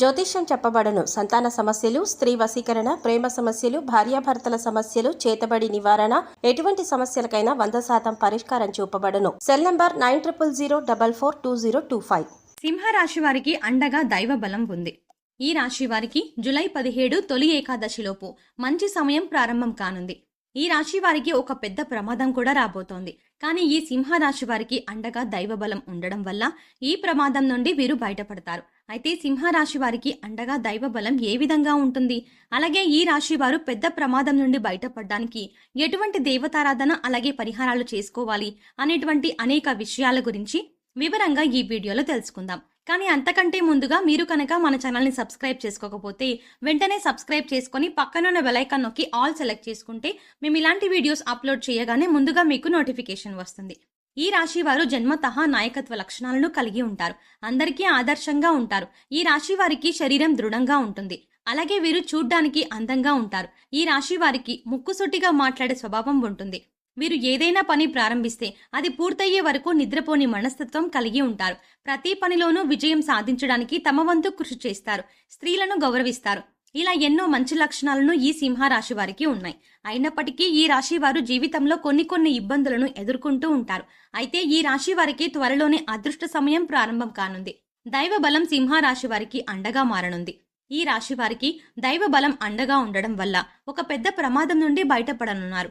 జ్యోతిష్యం చెప్పబడును. సంతాన సమస్యలు, స్త్రీ వశీకరణ, ప్రేమ సమస్యలు, భార్యాభర్తల సమస్యలు, చేతబడి నివారణ, ఎటువంటి సమస్యలకైనా 100% పరిష్కారం చూపబడును. Cell number 9000442025. సింహరాశి వారికి అండగా దైవ బలం ఉంది. ఈ రాశి వారికి జూలై 17 తొలి ఏకాదశిలోపు మంచి సమయం ప్రారంభం కానుంది. ఈ రాశి వారికి ఒక పెద్ద ప్రమాదం కూడా రాబోతోంది. కానీ ఈ సింహరాశి వారికి అండగా దైవ బలం ఉండడం వల్ల ఈ ప్రమాదం నుండి వీరు బయటపడతారు. అయితే సింహరాశి వారికి అండగా దైవ బలం ఏ విధంగా ఉంటుంది, అలాగే ఈ రాశి వారు పెద్ద ప్రమాదం నుండి బయటపడడానికి ఎటువంటి దేవతారాధన అలాగే పరిహారాలు చేసుకోవాలి అనేటువంటి అనేక విషయాల గురించి వివరంగా ఈ వీడియోలో తెలుసుకుందాం. కానీ అంతకంటే ముందుగా మీరు కనుక మన ఛానల్ని సబ్స్క్రైబ్ చేసుకోకపోతే వెంటనే సబ్స్క్రైబ్ చేసుకుని పక్కనున్న బెల్ ఐకాన్ నొక్కి ఆల్ సెలెక్ట్ చేసుకుంటే మేము ఇలాంటి వీడియోస్ అప్లోడ్ చేయగానే ముందుగా మీకు నోటిఫికేషన్ వస్తుంది. ఈ రాశి వారు జన్మతః నాయకత్వ లక్షణాలను కలిగి ఉంటారు. అందరికీ ఆదర్శంగా ఉంటారు. ఈ రాశి వారికి శరీరం దృఢంగా ఉంటుంది. అలాగే వీరు చూడ్డానికి అందంగా ఉంటారు. ఈ రాశి వారికి ముక్కుసూటిగా మాట్లాడే స్వభావం ఉంటుంది. వీరు ఏదైనా పని ప్రారంభిస్తే అది పూర్తయ్యే వరకు నిద్రపోని మనస్తత్వం కలిగి ఉంటారు. ప్రతి పనిలోనూ విజయం సాధించడానికి తమ వంతు కృషి చేస్తారు. స్త్రీలను గౌరవిస్తారు. ఇలా ఎన్నో మంచి లక్షణాలను ఈ సింహరాశి వారికి ఉన్నాయి. అయినప్పటికీ ఈ రాశి వారు జీవితంలో కొన్ని ఇబ్బందులను ఎదుర్కొంటూ ఉంటారు. అయితే ఈ రాశి వారికి త్వరలోనే అదృష్ట సమయం ప్రారంభం కానుంది. దైవ బలం సింహరాశి వారికి అండగా మారనుంది. ఈ రాశి వారికి దైవ బలం అండగా ఉండడం వల్ల ఒక పెద్ద ప్రమాదం నుండి బయటపడనున్నారు.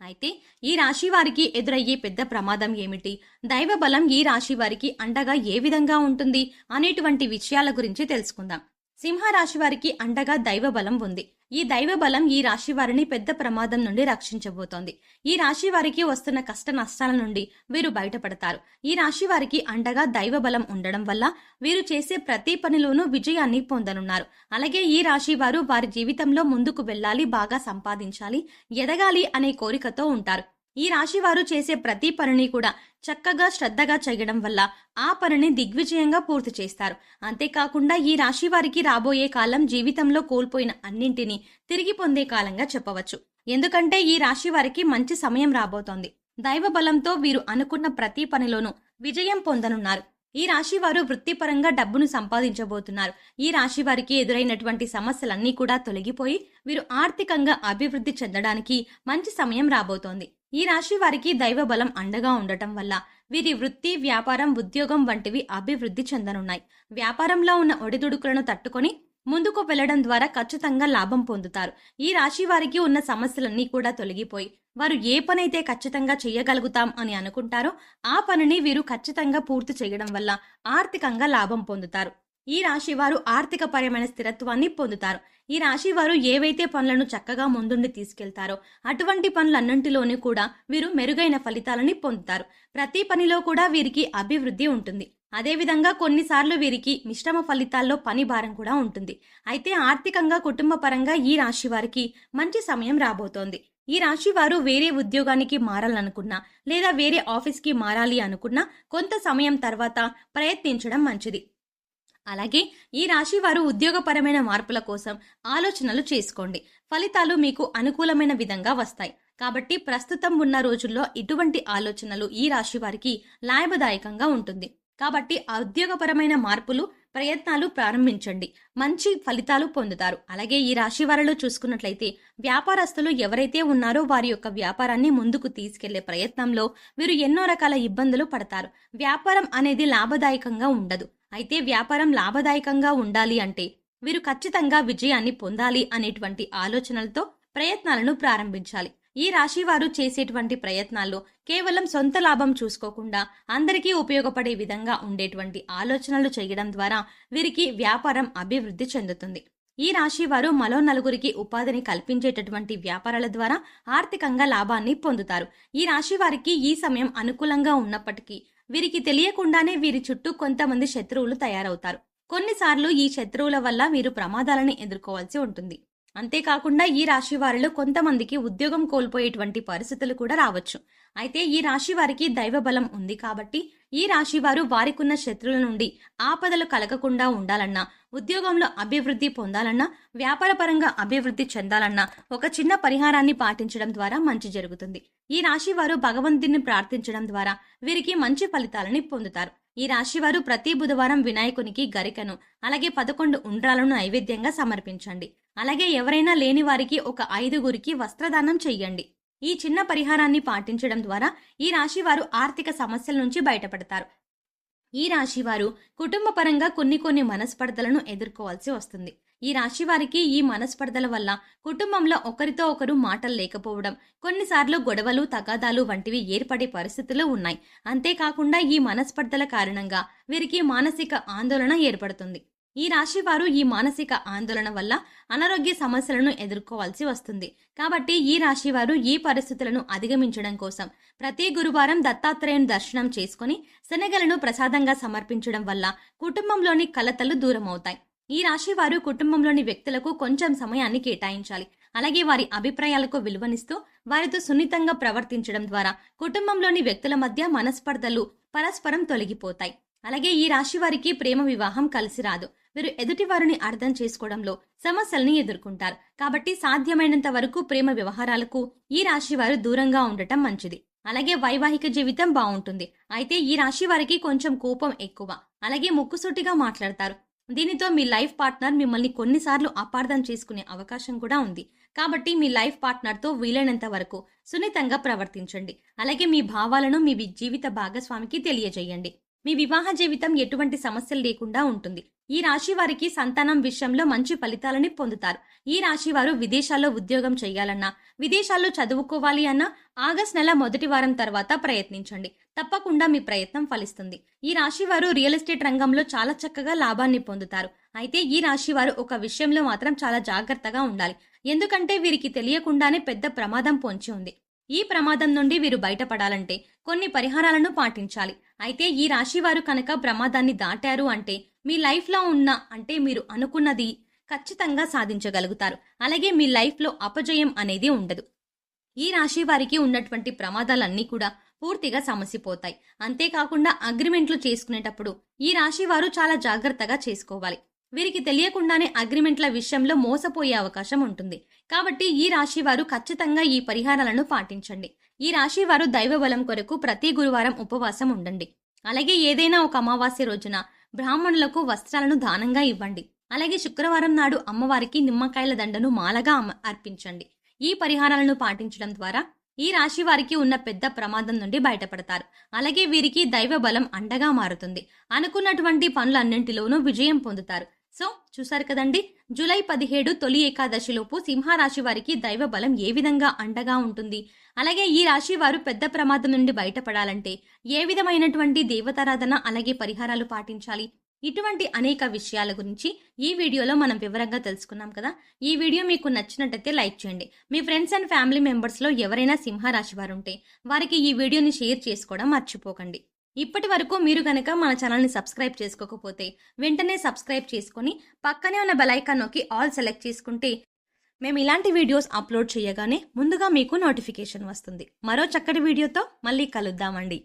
అయితే ఈ రాశి వారికి ఎదురయ్యే పెద్ద ప్రమాదం ఏమిటి, దైవ బలం ఈ రాశి వారికి అండగా ఏ విధంగా ఉంటుంది అనేటువంటి విషయాల గురించి తెలుసుకుందాం. సింహరాశి వారికి అండగా దైవ బలం ఉంది. ఈ దైవ బలం ఈ రాశి వారిని పెద్ద ప్రమాదం నుండి రక్షించబోతోంది. ఈ రాశి వారికి వస్తున్న కష్ట నష్టాల నుండి వీరు బయటపడతారు. ఈ రాశి వారికి అండగా దైవ బలం ఉండడం వల్ల వీరు చేసే ప్రతి పనిలోనూ విజయాన్ని పొందనున్నారు. అలాగే ఈ రాశి వారు వారి జీవితంలో ముందుకు వెళ్ళాలి, బాగా సంపాదించాలి, ఎదగాలి అనే కోరికతో ఉంటారు. ఈ రాశి వారు చేసే ప్రతి పనిని కూడా చక్కగా శ్రద్ధగా చేయడం వల్ల ఆ పనిని దిగ్విజయంగా పూర్తి చేస్తారు. అంతేకాకుండా ఈ రాశి వారికి రాబోయే కాలం జీవితంలో కోల్పోయిన అన్నింటినీ తిరిగి పొందే కాలంగా చెప్పవచ్చు. ఎందుకంటే ఈ రాశి వారికి మంచి సమయం రాబోతోంది. దైవ బలంతో వీరు అనుకున్న ప్రతి పనిలోనూ విజయం పొందనున్నారు. ఈ రాశి వారు వృత్తిపరంగా డబ్బును సంపాదించబోతున్నారు. ఈ రాశి వారికి ఎదురైనటువంటి సమస్యలన్నీ కూడా తొలగిపోయి వీరు ఆర్థికంగా అభివృద్ధి చెందడానికి మంచి సమయం రాబోతోంది. ఈ రాశి వారికి దైవ బలం అండగా ఉండటం వల్ల వీరి వృత్తి, వ్యాపారం, ఉద్యోగం వంటివి అభివృద్ధి చెందనున్నాయి. వ్యాపారంలో ఉన్న ఒడిదుడుకులను తట్టుకొని ముందుకు వెళ్లడం ద్వారా ఖచ్చితంగా లాభం పొందుతారు. ఈ రాశి వారికి ఉన్న సమస్యలన్నీ కూడా తొలగిపోయి వారు ఏ పనైతే ఖచ్చితంగా చేయగలుగుతాం అని అనుకుంటారో ఆ పనిని వీరు ఖచ్చితంగా పూర్తి చేయడం వల్ల ఆర్థికంగా లాభం పొందుతారు. ఈ రాశి వారు ఆర్థిక పరమైన స్థిరత్వాన్ని పొందుతారు. ఈ రాశి వారు ఏవైతే పనులను చక్కగా ముందుండి తీసుకెళ్తారో అటువంటి పనులన్నింటిలోనూ కూడా వీరు మెరుగైన ఫలితాలని పొందుతారు. ప్రతి పనిలో కూడా వీరికి అభివృద్ధి ఉంటుంది. అదేవిధంగా కొన్నిసార్లు వీరికి మిశ్రమ ఫలితాల్లో పని భారం కూడా ఉంటుంది. అయితే ఆర్థికంగా, కుటుంబ పరంగా ఈ రాశి వారికి మంచి సమయం రాబోతోంది. ఈ రాశి వారు వేరే ఉద్యోగానికి మారాలనుకున్నా లేదా వేరే ఆఫీస్కి మారాలి అనుకున్నా కొంత సమయం తర్వాత ప్రయత్నించడం మంచిది. అలాగే ఈ రాశి వారు ఉద్యోగపరమైన మార్పుల కోసం ఆలోచనలు చేసుకోండి. ఫలితాలు మీకు అనుకూలమైన విధంగా వస్తాయి. కాబట్టి ప్రస్తుతం ఉన్న రోజుల్లో ఇటువంటి ఆలోచనలు ఈ రాశి వారికి లాభదాయకంగా ఉంటుంది. కాబట్టి ఆ ఉద్యోగపరమైన మార్పులు, ప్రయత్నాలు ప్రారంభించండి. మంచి ఫలితాలు పొందుతారు. అలాగే ఈ రాశి వారిలో చూసుకున్నట్లయితే వ్యాపారస్తులు ఎవరైతే ఉన్నారో వారి యొక్క వ్యాపారాన్ని ముందుకు తీసుకెళ్లే ప్రయత్నంలో వీరు ఎన్నో రకాల ఇబ్బందులు పడతారు. వ్యాపారం అనేది లాభదాయకంగా ఉండదు. అయితే వ్యాపారం లాభదాయకంగా ఉండాలి అంటే వీరు ఖచ్చితంగా విజయాన్ని పొందాలి అనేటువంటి ఆలోచనలతో ప్రయత్నాలను ప్రారంభించాలి. ఈ రాశి వారు చేసేటువంటి ప్రయత్నాల్లో కేవలం సొంత లాభం చూసుకోకుండా అందరికీ ఉపయోగపడే విధంగా ఉండేటువంటి ఆలోచనలు చేయడం ద్వారా వీరికి వ్యాపారం అభివృద్ధి చెందుతుంది. ఈ రాశి వారు మరో నలుగురికి ఉపాధిని కల్పించేటటువంటి వ్యాపారాల ద్వారా ఆర్థికంగా లాభాన్ని పొందుతారు. ఈ రాశి వారికి ఈ సమయం అనుకూలంగా ఉన్నప్పటికీ వీరికి తెలియకుండానే వీరి చుట్టూ కొంతమంది శత్రువులు తయారవుతారు. కొన్నిసార్లు ఈ శత్రువుల వల్ల వీరు ప్రమాదాలను ఎదుర్కోవాల్సి ఉంటుంది. అంతేకాకుండా ఈ రాశి వారిలో కొంతమందికి ఉద్యోగం కోల్పోయేటువంటి పరిస్థితులు కూడా రావచ్చు. అయితే ఈ రాశి వారికి దైవ బలం ఉంది కాబట్టి ఈ రాశి వారు వారికున్న శత్రువుల నుండి ఆపదలు కలగకుండా ఉండాలన్నా, ఉద్యోగంలో అభివృద్ధి పొందాలన్నా, వ్యాపారపరంగా అభివృద్ధి చెందాలన్నా ఒక చిన్న పరిహారాన్ని పాటించడం ద్వారా మంచి జరుగుతుంది. ఈ రాశి వారు భగవంతుని ప్రార్థించడం ద్వారా వీరికి మంచి ఫలితాలని పొందుతారు. ఈ రాశివారు ప్రతి బుధవారం వినాయకునికి గరికను అలాగే 11 ఉండ్రాలను నైవేద్యంగా సమర్పించండి. అలాగే ఎవరైనా లేని వారికి ఒక 5గురికి వస్త్రదానం చెయ్యండి. ఈ చిన్న పరిహారాన్ని పాటించడం ద్వారా ఈ రాశివారు ఆర్థిక సమస్యల నుంచి బయటపడతారు. ఈ రాశివారు కుటుంబ పరంగా కొన్ని మనస్పర్ధలను ఎదుర్కోవాల్సి వస్తుంది. ఈ రాశివారికి ఈ మనస్పర్ధల వల్ల కుటుంబంలో ఒకరితో ఒకరు మాటలు లేకపోవడం, కొన్నిసార్లు గొడవలు తగాదాలు వంటివి ఏర్పడే పరిస్థితులు ఉన్నాయి. అంతేకాకుండా ఈ మనస్పర్ధల కారణంగా వీరికి మానసిక ఆందోళన ఏర్పడుతుంది. ఈ రాశివారు ఈ మానసిక ఆందోళన వల్ల అనారోగ్య సమస్యలను ఎదుర్కోవాల్సి వస్తుంది. కాబట్టి ఈ రాశివారు ఈ పరిస్థితులను అధిగమించడం కోసం ప్రతి గురువారం దత్తాత్రేయుని దర్శనం చేసుకుని శనగలను ప్రసాదంగా సమర్పించడం వల్ల కుటుంబంలోని కలతలు దూరమవుతాయి. ఈ రాశివారు కుటుంబంలోని వ్యక్తులకు కొంచెం సమయాన్ని కేటాయించాలి. అలాగే వారి అభిప్రాయాలకు విలువనిస్తూ వారితో సున్నితంగా ప్రవర్తించడం ద్వారా కుటుంబంలోని వ్యక్తుల మధ్య మనస్పర్ధలు పరస్పరం తొలగిపోతాయి. అలాగే ఈ రాశి వారికి ప్రేమ వివాహం కలిసి రాదు. వీరు ఎదుటి వారిని అర్థం చేసుకోవడంలో సమస్యల్ని ఎదుర్కొంటారు. కాబట్టి సాధ్యమైనంత వరకు ప్రేమ వ్యవహారాలకు ఈ రాశి వారు దూరంగా ఉండటం మంచిది. అలాగే వైవాహిక జీవితం బాగుంటుంది. అయితే ఈ రాశి వారికి కొంచెం కోపం ఎక్కువ, అలాగే ముక్కుసూటిగా మాట్లాడతారు. దీనితో మీ లైఫ్ పార్ట్నర్ మిమ్మల్ని కొన్నిసార్లు అపార్థం చేసుకునే అవకాశం కూడా ఉంది. కాబట్టి మీ లైఫ్ పార్ట్నర్తో వీలైనంత వరకు సున్నితంగా ప్రవర్తించండి. అలాగే మీ భావాలను మీ జీవిత భాగస్వామికి తెలియజేయండి. మీ వివాహ జీవితం ఎటువంటి సమస్యలు లేకుండా ఉంటుంది. ఈ రాశి వారికి సంతానం విషయంలో మంచి ఫలితాలని పొందుతారు. ఈ రాశి వారు విదేశాల్లో ఉద్యోగం చేయాలన్నా, విదేశాల్లో చదువుకోవాలి అన్నా ఆగస్టు నెల మొదటి వారం తర్వాత ప్రయత్నించండి. తప్పకుండా మీ ప్రయత్నం ఫలిస్తుంది. ఈ రాశి వారు రియల్ ఎస్టేట్ రంగంలో చాలా చక్కగా లాభాన్ని పొందుతారు. అయితే ఈ రాశి వారు ఒక విషయంలో మాత్రం చాలా జాగ్రత్తగా ఉండాలి. ఎందుకంటే వీరికి తెలియకుండానే పెద్ద ప్రమాదం పొంచి ఉంది. ఈ ప్రమాదం నుండి వీరు బయటపడాలంటే కొన్ని పరిహారాలను పాటించాలి. అయితే ఈ రాశి వారు కనుక ప్రమాదాన్ని దాటారు అంటే మీ లైఫ్లో అంటే మీరు అనుకున్నది ఖచ్చితంగా సాధించగలుగుతారు. అలాగే మీ లైఫ్లో అపజయం అనేది ఉండదు. ఈ రాశి వారికి ఉన్నటువంటి ప్రమాదాలన్నీ కూడా పూర్తిగా సమసిపోతాయి. అంతేకాకుండా అగ్రిమెంట్లు చేసుకునేటప్పుడు ఈ రాశి వారు చాలా జాగ్రత్తగా చేసుకోవాలి. వీరికి తెలియకుండానే అగ్రిమెంట్ల విషయంలో మోసపోయే అవకాశం ఉంటుంది. కాబట్టి ఈ రాశి వారు ఖచ్చితంగా ఈ పరిహారాలను పాటించండి. ఈ రాశి వారు దైవ బలం కొరకు ప్రతి గురువారం ఉపవాసం ఉండండి. అలాగే ఏదైనా ఒక అమావాస్య రోజున బ్రాహ్మణులకు వస్త్రాలను దానంగా ఇవ్వండి. అలాగే శుక్రవారం నాడు అమ్మవారికి నిమ్మకాయల దండను మాలగా అర్పించండి. ఈ పరిహారాలను పాటించడం ద్వారా ఈ రాశి వారికి ఉన్న పెద్ద ప్రమాదం నుండి బయటపడతారు. అలాగే వీరికి దైవ బలం అండగా మారుతుంది. అనుకున్నటువంటి పనులన్నింటిలోనూ విజయం పొందుతారు. సో చూసారు కదండి, జూలై 17 తొలి ఏకాదశిలోపు సింహరాశి వారికి దైవ బలం ఏ విధంగా అండగా ఉంటుంది. అలాగే ఈ రాశి వారు పెద్ద ప్రమాదం నుండి బయటపడాలంటే ఏ విధమైనటువంటి దేవతారాధన అలాగే పరిహారాలు పాటించాలి, ఇటువంటి అనేక విషయాల గురించి ఈ వీడియోలో మనం వివరంగా తెలుసుకున్నాం కదా. ఈ వీడియో మీకు నచ్చినట్టయితే లైక్ చేయండి. మీ ఫ్రెండ్స్ అండ్ ఫ్యామిలీ మెంబర్స్లో ఎవరైనా సింహరాశి వారు ఉంటే వారికి ఈ వీడియోని షేర్ చేసుకోవడం మర్చిపోకండి. ఇప్పటి వరకు మీరు గనక మన ఛానల్ని సబ్స్క్రైబ్ చేసుకోకపోతే వెంటనే సబ్స్క్రైబ్ చేసుకొని పక్కనే ఉన్న బెల్ ఐకాన్ నొక్కి ఆల్ సెలెక్ట్ చేసుకుంటే మేము ఇలాంటి వీడియోస్ అప్లోడ్ చేయగానే ముందుగా మీకు నోటిఫికేషన్ వస్తుంది. మరో చక్కటి వీడియోతో మళ్ళీ కలుద్దామండి.